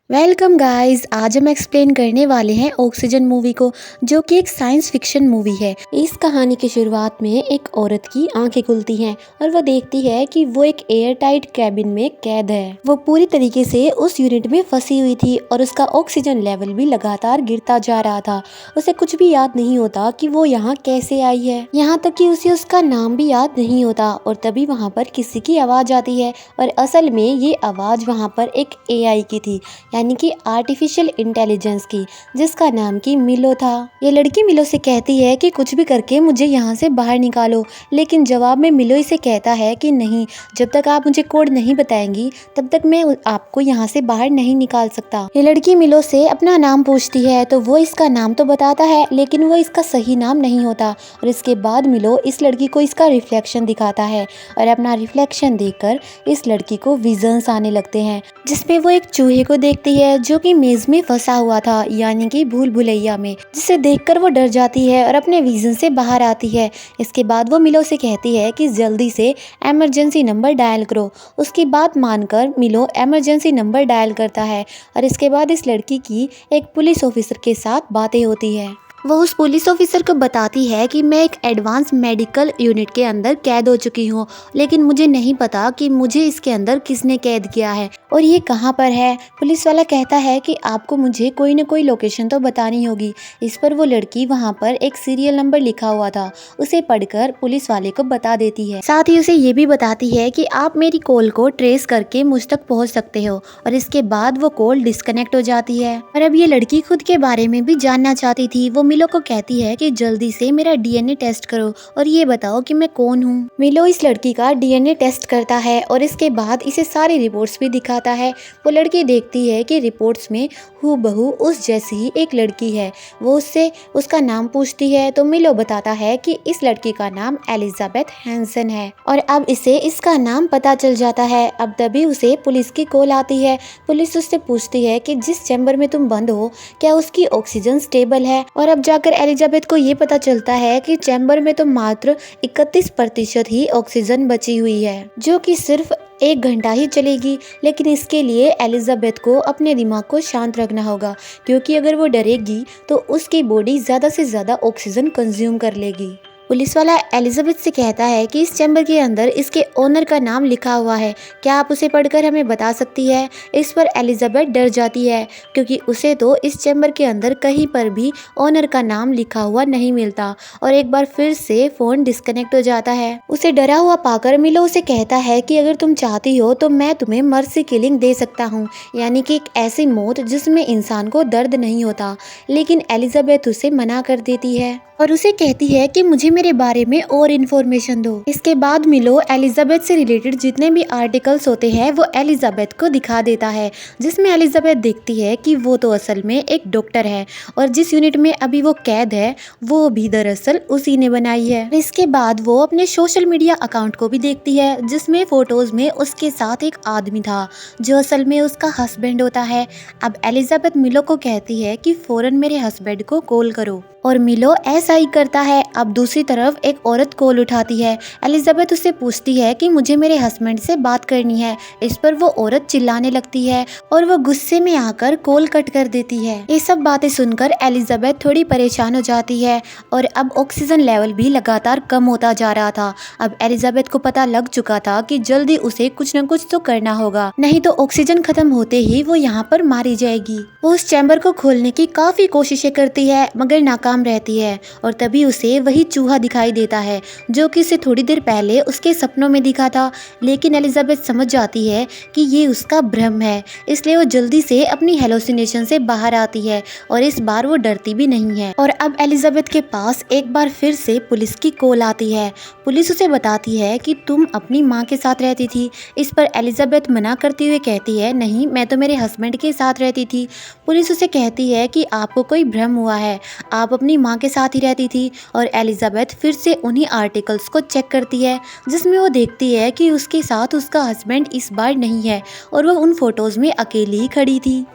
Welcome guys. आज हम explain करने वाले हैं ऑक्सीजन मूवी को, जो कि एक साइंस फिक्शन मूवी है। इस कहानी की शुरुआत में एक औरत की आंखें खुलती हैं और वो देखती है कि वो एक एयर टाइट कैबिन में कैद है। वो पूरी तरीके से उस यूनिट में फंसी हुई थी और उसका ऑक्सीजन लेवल भी लगातार गिरता जा रहा था। उसे कुछ भी याद नहीं होता कि वो यहाँ कैसे आई है, यहाँ तक कि उसे उसका नाम भी याद नहीं होता। और तभी वहाँ पर किसी की आवाज आती है और असल में ये आवाज वहाँ पर एक एआई की थी, यानी कि आर्टिफिशियल इंटेलिजेंस की, जिसका नाम की मिलो था। ये लड़की मिलो से कहती है कि कुछ भी करके मुझे यहाँ से बाहर निकालो, लेकिन जवाब में मिलो इसे कहता है कि नहीं, जब तक आप मुझे कोड नहीं बताएंगी तब तक मैं आपको यहाँ से बाहर नहीं निकाल सकता। ये लड़की मिलो से अपना नाम पूछती है तो वो इसका नाम तो बताता है, लेकिन वो इसका सही नाम नहीं होता। और इसके बाद मिलो इस लड़की को इसका रिफ्लेक्शन दिखाता है और अपना रिफ्लेक्शन देखकर इस लड़की को विजन्स आने लगते हैं, जिसमें वो एक चूहे को देखती है जो कि मेज में फंसा हुआ था, यानी कि भूल भुलैया में, जिसे देखकर वो डर जाती है और अपने विजन से बाहर आती है। इसके बाद वो मिलो से कहती है कि जल्दी से इमरजेंसी नंबर डायल करो। उसकी बात मानकर मिलो इमरजेंसी नंबर डायल करता है और इसके बाद इस लड़की की एक पुलिस ऑफिसर के साथ बातें होती है। वो उस पुलिस ऑफिसर को बताती है कि मैं एक एडवांस मेडिकल यूनिट के अंदर कैद हो चुकी हूँ, लेकिन मुझे नहीं पता कि मुझे इसके अंदर किसने कैद किया है और ये कहाँ पर है। पुलिस वाला कहता है कि आपको मुझे कोई न कोई लोकेशन तो बतानी होगी। इस पर वो लड़की वहाँ पर एक सीरियल नंबर लिखा हुआ था, उसे पढ़कर पुलिस वाले को बता देती है। साथ ही उसे ये भी बताती है कि आप मेरी कॉल को ट्रेस करके मुझ तक पहुँच सकते हो। और इसके बाद वो कॉल डिस्कनेक्ट हो जाती है। और अब ये लड़की खुद के बारे में भी जानना चाहती थी। वो मिलो को कहती है कि जल्दी से मेरा डीएनए टेस्ट करो और ये बताओ कि मैं कौन हूँ। मिलो इस लड़की का डीएनए टेस्ट करता है और इसके बाद इसे सारी रिपोर्ट्स भी दिखाता है। वो लड़की देखती है कि रिपोर्ट्स में हूबहू उस जैसी ही एक लड़की है। वो उससे उसका नाम पूछती है तो मिलो बताता है कि इस लड़की का नाम एलिजाबेथ हैंसन है और अब इसे इसका नाम पता चल जाता है। अब तभी उसे पुलिस की कॉल आती है। पुलिस उससे पूछती है कि जिस चैम्बर में तुम बंद हो क्या उसकी ऑक्सीजन स्टेबल है। और अब जाकर एलिजाबेथ को ये पता चलता है कि चैम्बर में तो मात्र 31% ही ऑक्सीजन बची हुई है, जो कि सिर्फ 1 घंटा ही चलेगी। लेकिन इसके लिए एलिजाबेथ को अपने दिमाग को शांत रखना होगा, क्योंकि अगर वो डरेगी तो उसकी बॉडी ज़्यादा से ज़्यादा ऑक्सीजन कंज्यूम कर लेगी। पुलिस वाला एलिजाबेथ से कहता है कि इस चैम्बर के अंदर इसके ओनर का नाम लिखा हुआ है, क्या आप उसे पढ़कर हमें बता सकती है। इस पर एलिजाबेथ डर जाती है, क्योंकि उसे तो इस चैम्बर के अंदर कहीं पर भी ओनर का नाम लिखा हुआ नहीं मिलता। और एक बार फिर से फोन डिस्कनेक्ट हो जाता है। उसे डरा हुआ पाकर मिलो उसे कहता है कि अगर तुम चाहती हो तो मैं तुम्हें मर्सी किलिंग दे सकता हूँ, यानी कि एक ऐसी मौत जिसमें इंसान को दर्द नहीं होता। लेकिन एलिजाबेथ उसे मना कर देती है और उसे कहती है कि मुझे मेरे बारे में और इन्फॉर्मेशन दो। इसके बाद मिलो एलिजाबेथ से रिलेटेड जितने भी आर्टिकल्स होते हैं वो एलिजाबेथ को दिखा देता है, जिसमें एलिजाबेथ देखती है कि वो तो असल में एक डॉक्टर है और जिस यूनिट में अभी वो कैद है वो भी दरअसल उसी ने बनाई है। इसके बाद वो अपने सोशल मीडिया अकाउंट को भी देखती है, जिसमें फोटोज में उसके साथ एक आदमी था जो असल में उसका हस्बैंड होता है। अब एलिजाबेथ मिलो को कहती है कि फौरन मेरे हस्बैंड को कॉल करो और मिलो ऐसा ही करता है। अब दूसरी तरफ एक औरत कॉल उठाती है। एलिजाबेथ उससे पूछती है कि मुझे मेरे हस्बैंड से बात करनी है। इस पर वो औरत चिल्लाने लगती है और वो गुस्से में आकर कॉल कट कर देती है। ये सब बातें सुनकर एलिजाबेथ थोड़ी परेशान हो जाती है और अब ऑक्सीजन लेवल भी लगातार कम होता जा रहा था। अब एलिजाबेथ को पता लग चुका था कि जल्दी उसे कुछ न कुछ तो करना होगा, नहीं तो ऑक्सीजन खत्म होते ही वो यहाँ पर मारी जाएगी। वो उस चैम्बर को खोलने की काफी कोशिशें करती है मगर नाकाम रहती है। और तभी उसे वही चूहा दिखाई देता है जो कि उसे थोड़ी देर पहले उसके सपनों में दिखा था। लेकिन एलिजाबेथ समझ जाती है कि ये उसका भ्रम है, इसलिए वो जल्दी से अपनी हेलोसिनेशन से बाहर आती है और इस बार वो डरती भी नहीं है। और अब एलिजाबेथ के पास एक बार फिर से पुलिस की कॉल आती है। पुलिस उसे बताती है कि तुम अपनी माँ के साथ रहती थी। इस पर एलिजाबेथ मना करते हुए कहती है नहीं, मैं तो मेरे हस्बैंड के साथ रहती थी। पुलिस उसे कहती है कि आपको कोई भ्रम हुआ है, आप अपनी माँ के साथ ही रहती थी। और एलिजाबेथ फिर से उन्हीं आर्टिकल्स को चेक करती है, जिसमें वो देखती है कि उसके साथ उसका हस्बैंड इस बार नहीं है और वो उन फोटोज में अकेली ही खड़ी थी।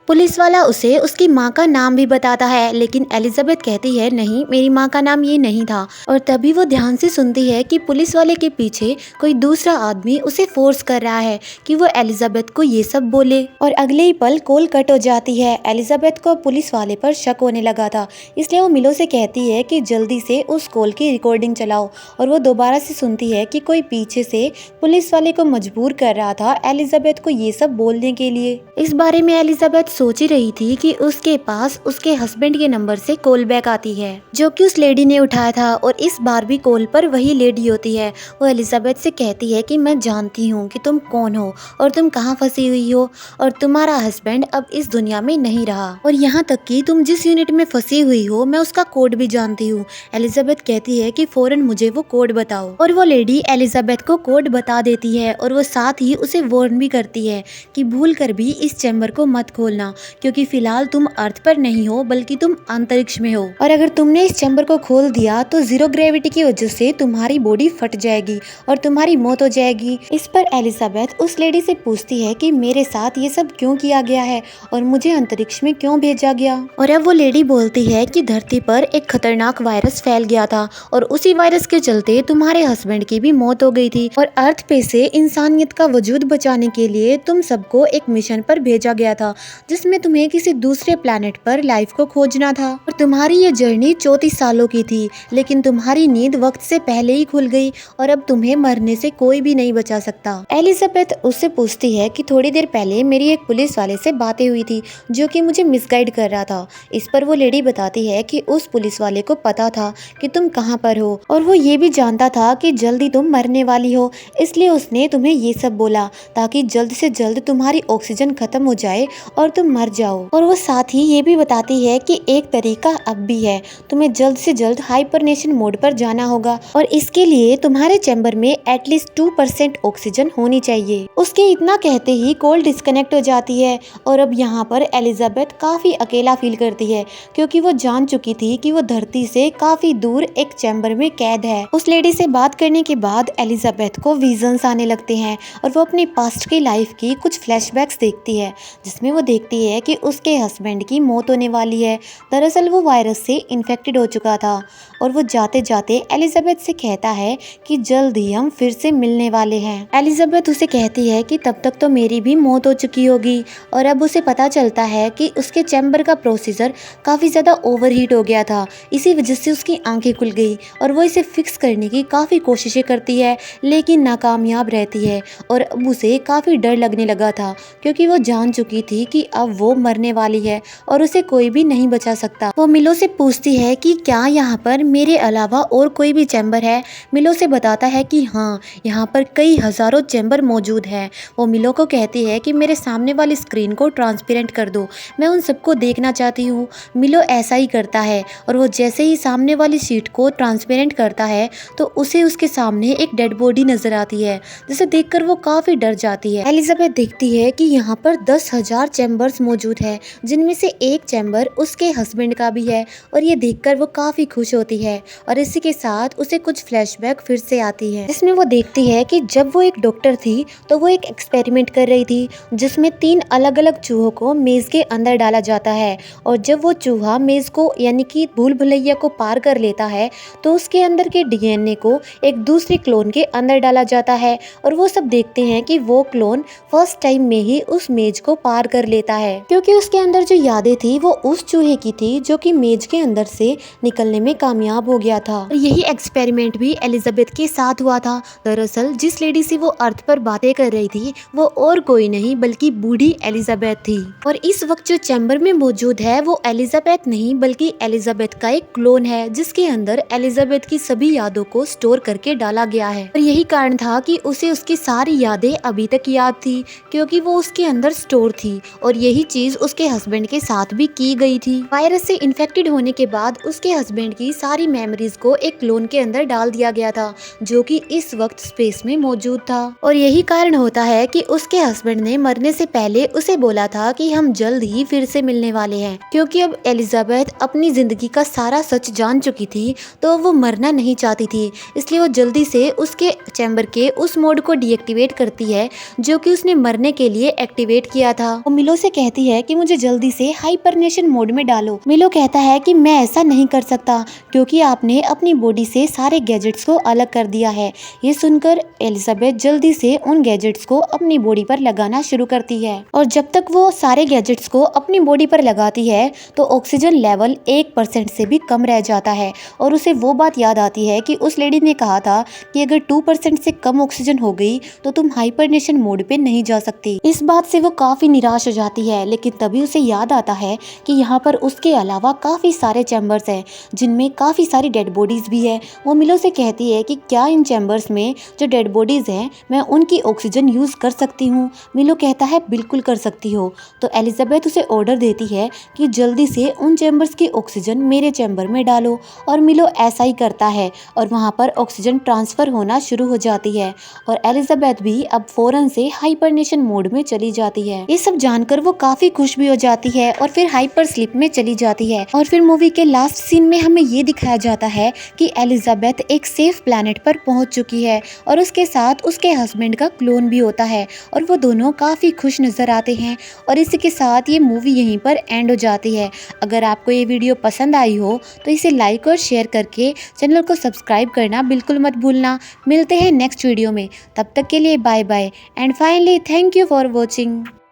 पुलिस वाला उसे उसकी माँ का नाम भी बताता है, लेकिन एलिजाबेथ कहती है नहीं, मेरी माँ का नाम ये नहीं था। और तभी वो ध्यान से सुनती है कि पुलिस वाले के पीछे कोई दूसरा आदमी उसे फोर्स कर रहा है कि वो एलिजाबेथ को ये सब बोले। और अगले ही पल कॉल कट हो जाती है। एलिजाबेथ को पुलिस वाले पर शक होने लगा था, इसलिए वो मिलो से कहती है कि जल्दी से उस कॉल की रिकॉर्डिंग चलाओ। और वो दोबारा से सुनती है कि कोई पीछे से पुलिस वाले को मजबूर कर रहा था एलिजाबेथ को ये सब बोलने के लिए। इस बारे में एलिजाबेथ सोच ही रही थी कि उसके पास उसके हस्बैंड के नंबर से कॉल बैक आती है, जो कि उस लेडी ने उठाया था। और इस बार भी कॉल पर वही लेडी होती है। वो एलिजाबेथ से कहती है कि मैं जानती हूँ कि तुम कौन हो और तुम कहाँ फंसी हुई हो, और तुम्हारा हस्बैंड अब इस दुनिया में नहीं रहा, और यहाँ तक कि तुम जिस यूनिट में फंसी हुई हो मैं उसका कोड भी जानती हूँ। एलिजाबेथ कहती है कि फौरन मुझे वो कोड बताओ। और वो लेडी एलिजाबेथ को कोड बता देती है, और वो साथ ही उसे वार्न भी करती है कि भूल कर भी इस चैम्बर को मत खोलना, क्योंकि फिलहाल तुम अर्थ पर नहीं हो बल्कि तुम अंतरिक्ष में हो, और अगर तुमने इस चैम्बर को खोल दिया तो जीरो ग्रेविटी की वजह से तुम्हारी बॉडी फट जाएगी और तुम्हारी मौत हो जाएगी। इस पर एलिजाबेथ उस लेडी से पूछती है कि मेरे साथ ये सब क्यों किया गया है और मुझे अंतरिक्ष में क्यों भेजा गया। और अब वो लेडी बोलती है कि धरती पर एक खतरनाक वायरस फैल गया था और उसी वायरस के चलते तुम्हारे हस्बैंड की भी मौत हो गई थी, और अर्थ पे से इंसानियत का वजूद बचाने के लिए तुम सबको एक मिशन पर भेजा गया था, जिसमें तुम्हें किसी दूसरे प्लेनेट पर लाइफ को खोजना था। और तुम्हारी ये जर्नी 34 सालों की थी, लेकिन तुम्हारी नींद वक्त से पहले ही खुल गई और अब तुम्हें मरने से कोई भी नहीं बचा सकता। एलिजाबेथ उससे पूछती है कि थोड़ी देर पहले मेरी एक पुलिस वाले से बातें हुई थी जो कि मुझे मिसगाइड कर रहा था। इस पर वो लेडी बताती है कि उस पुलिस वाले को पता था कि तुम कहाँ पर हो, और वो ये भी जानता था कि जल्दी तुम मरने वाली हो, इसलिए उसने तुम्हें ये सब बोला ताकि जल्द से जल्द तुम्हारी ऑक्सीजन खत्म हो जाए और तुम मर जाओ। और वो साथ ही ये भी बताती है कि एक तरीका अब भी है, तुम्हें जल्द से जल्द हाइबरनेशन मोड पर जाना होगा, और इसके लिए तुम्हारे चैम्बर में एटलीस्ट 2% ऑक्सीजन होनी चाहिए। उसके इतना कहते ही कॉल डिस्कनेक्ट हो जाती है, और अब यहाँ पर एलिजाबेथ काफी अकेला फील करती है, क्योंकि वो जान चुकी थी कि वो धरती से काफी दूर एक चैम्बर में कैद है। उस लेडी से बात करने के बाद एलिजाबेथ को विजन्स आने लगते हैं, और वो अपनी पास्ट की लाइफ की कुछ फ्लैशबैक्स देखती है, जिसमें वो देखती है कि उसके हस्बैंड की मौत होने वाली है। दरअसल वो वायरस से इन्फेक्टेड हो चुका था, और वो जाते जाते एलिजाबेथ से कहता है कि जल्द ही हम फिर से मिलने वाले हैं। एलिजाबेथ उसे कहती है कि तब तक तो मेरी भी मौत हो चुकी होगी, और अब उसे पता चलता है कि उसके चैम्बर का प्रोसीजर काफ़ी ज़्यादा ओवरहीट हो गया था, इसी वजह से उसकी आंखें खुल गई, और वो इसे फिक्स करने की काफ़ी कोशिशें करती है लेकिन नाकामयाब रहती है। और अब उसे काफ़ी डर लगने लगा था, क्योंकि वो जान चुकी थी कि अब वो मरने वाली है और उसे कोई भी नहीं बचा सकता। वो मिलो से पूछती है कि क्या यहाँ पर मेरे अलावा और कोई भी चैम्बर है। मिलो से बताता है कि हाँ, यहाँ पर कई हजारों चैम्बर मौजूद हैं। वो मिलो को कहती है कि मेरे सामने वाली स्क्रीन को ट्रांसपेरेंट कर दो, मैं उन सबको देखना चाहती हूँ। मिलो ऐसा ही करता है, और वो जैसे ही सामने वाली शीट को ट्रांसपेरेंट करता है तो उसे उसके सामने एक डेड बॉडी नजर आती है, जिसे देखकर वो काफी डर जाती है। एलिजाबेथ देखती है कि यहाँ पर 10,000 चैम्बर्स मौजूद है, जिनमें से एक चैम्बर उसके हस्बैंड का भी है, और ये देखकर वो काफी खुश होती है। और इसी के साथ उसे कुछ फ्लैशबैक फिर से आती है, जिसमें वो देखती है कि जब वो एक डॉक्टर थी तो वो एक एक्सपेरिमेंट कर रही थी, जिसमें 3 अलग अलग चूहों को मेज के अंदर डाला जाता है, और जब वो चूहा मेज को यानी कि भूल भुलैया को पार कर लेता है तो उसके अंदर के डीएनए को एक दूसरे क्लोन के अंदर डाला जाता है, और वो सब देखते हैं कि वो क्लोन फर्स्ट टाइम में ही उस मेज को पार कर लेता है, क्योंकि उसके अंदर जो यादें थी वो उस चूहे की थी जो कि मेज के अंदर से निकलने में कामयाब हो गया था। और यही एक्सपेरिमेंट भी एलिजाबेथ के साथ हुआ था। दरअसल जिस लेडी से वो अर्थ पर बातें कर रही थी वो और कोई नहीं बल्कि बूढ़ी एलिजाबेथ थी, और इस वक्त जो चैम्बर में मौजूद है वो एलिजाबेथ नहीं बल्कि एलिजाबेथ का एक क्लोन है, जिसके अंदर एलिजाबेथ की सभी यादों को स्टोर करके डाला गया है। और यही कारण था कि उसे उसकी सारी यादें अभी तक याद थी, क्योंकि वो उसके अंदर स्टोर थी, और यही चीज उसके हस्बैंड के साथ भी की गई थी। वायरस से इन्फेक्टेड होने के बाद उसके हस्बैंड की सारी मेमोरीज को एक क्लोन के अंदर डाल दिया गया था, जो कि इस वक्त स्पेस में मौजूद था। और यही कारण होता है कि उसके हस्बैंड ने मरने से पहले उसे बोला था कि हम जल्द ही फिर से मिलने वाले हैं, क्योंकि अब एलिजाबेथ अपनी जिंदगी का सारा सच जान चुकी थी तो वो मरना नहीं चाहती थी, इसलिए वो जल्दी से उसके चैम्बर के उस मोड को डीएक्टिवेट करती है जो कि उसने मरने के लिए एक्टिवेट किया था। वो मिलो से कहती है कि मुझे जल्दी से हाइपरनेशन मोड में डालो। मिलो कहता है कि मैं ऐसा नहीं कर सकता क्योंकि आपने अपनी बॉडी से सारे गैजेट्स को अलग कर दिया है। ये सुनकर एलिजाबेथ जल्दी से उन गैजेट्स को अपनी बॉडी पर लगाना शुरू करती है और जब तक वो सारे गैजेट्स को अपनी बॉडी पर लगाती है तो ऑक्सीजन लेवल 1% से भी कम रह जाता है और उसे वो बात याद आती है कि उस लेडी ने कहा था कि अगर 2% से कम ऑक्सीजन हो गई तो तुम हाइपरनेशन मोड पे नहीं जा सकती। इस बात से वो काफी निराश हो जाती है, लेकिन तभी उसे याद आता है कि यहाँ पर उसके अलावा काफी सारे चैम्बर्स हैं जिनमें काफी सारी डेड बॉडीज भी है। वो मिलो से कहती है कि क्या इन चैम्बर्स में जो डेड बॉडीज हैं मैं उनकी ऑक्सीजन यूज कर सकती हूँ। मिलो कहता है बिल्कुल कर सकती हो। तो एलिजाबेथ उसे ऑर्डर देती है कि जल्दी से उन चैम्बर्स की ऑक्सीजन मेरे चैम्बर में डालो और मिलो ऐसा ही करता है और वहाँ पर ऑक्सीजन ट्रांसफर होना शुरू हो जाती है और एलिजाबेथ भी अब फौरन से हाइपरनेशन मोड में चली जाती है। ये सब जानकर वो काफी खुश भी हो जाती है और फिर हाइपर स्लीप में चली जाती है। और फिर मूवी के लास्ट सीन में हमें ये दिखाया जाता है कि एलिजाबेथ एक सेफ प्लैनेट पर पहुंच चुकी है और उसके साथ उसके हस्बैंड का क्लोन भी होता है और वो दोनों काफी खुश नजर आते हैं। और इसी के साथ ये मूवी यहीं पर एंड हो जाती है। अगर आपको ये वीडियो पसंद आई हो तो इसे लाइक और शेयर करके चैनल को सब्सक्राइब करना बिल्कुल मत भूलना। मिलते हैं नेक्स्ट वीडियो में, तब तक के लिए bye bye and finally thank you for watching.